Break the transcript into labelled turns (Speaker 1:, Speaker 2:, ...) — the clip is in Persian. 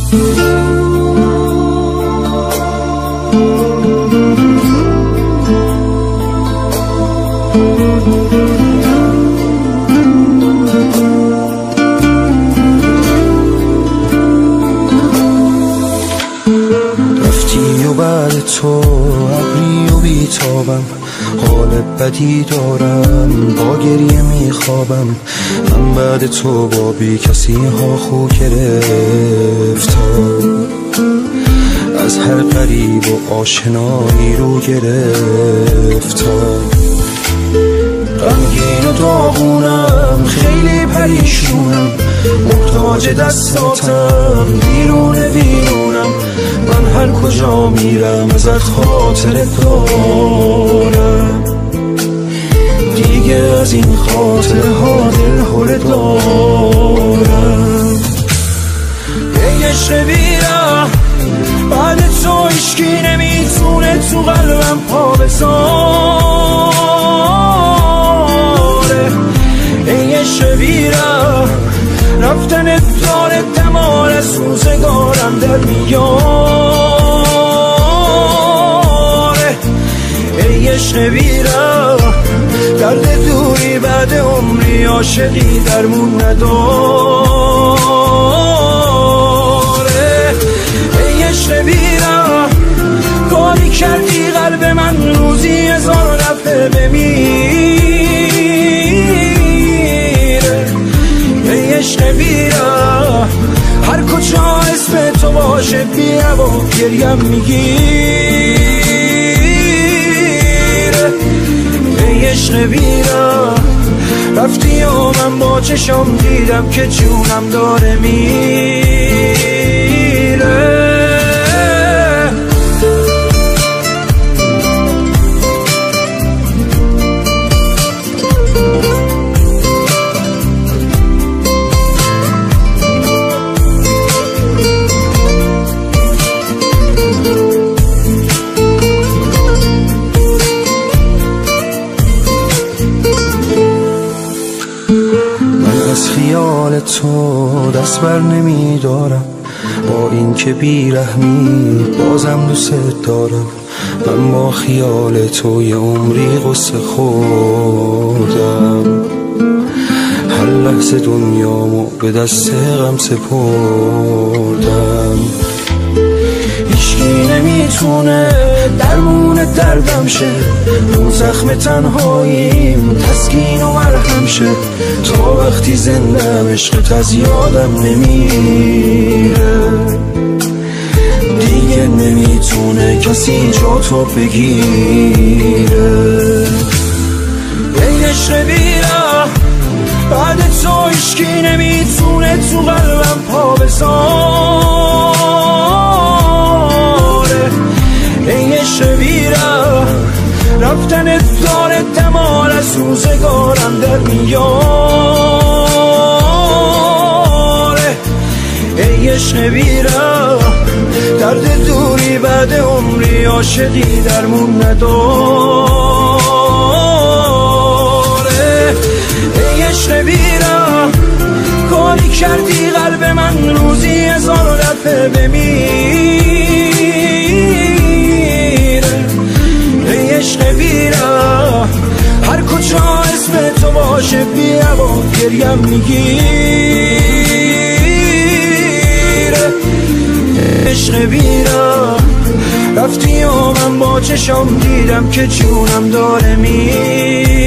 Speaker 1: رفتی و بعد تو ابری و بیتابم، حال بدی دارم، با گریه میخوابم. من بعد تو با بی کسی ها خو گرفتم، از هر قریب و آشنایی رو گرفتم. غمگین و داغونم، خیلی پریشونم، محتاج دستاتم، بیرونم. من هر کجا میرم ازت خاطر دارم، دیگه از این خاطره ها دل هوله دارم. ای عشق بیره، بعد تو عشقی نمیتونه تو قلبم پا بذاره. ای عشق بیره، رفتن داره دمار از روزگارم در میاره. ای عشق بیره، درد دوری بعد عمری عاشقی درمون نداره. ای عشق بیره، کاری کردی قلب من روزی 1000 دفعه بمیره. ای عشق بیره، هر کجا اسم تو باشه بیا و گریم میگیره. ای عشق بیره، رفتی و من با چشم دیدم که جونم داره میره. از خیال تو دست بر نمیدارم، با این که بیرحمی بازم دوست دارم. من با خیال تو یه عمری غصه خوردم، هر لحظه دنیامو به دست غم سپردم. هیچکی نمیتونه درمون دردم شه، رو زخم تنهاییم تسکین و مرهم شه. تا وقتی زندم عشقت از یادم نمیره، دیگه نمیتونه کسی جا تو بگیره. ای عشق بیره، بعد تو عشقی نمیتونه تو قلبم پا بذاره. ای عشق بیره، رفتن داره دمار از روزگارم در میاره. ای عشق بیره، درد دوری بعد عمری عاشقی درمون نداره. ای عشق بیره، کاری کردی قلب من روزی 1000 دفعه بمیره. ای عشق بیره، هر کجا اسم تو باشه بیا و گریم میگیره. عشق بیره، رفتی و من با چشم دیدم که جونم داره میره.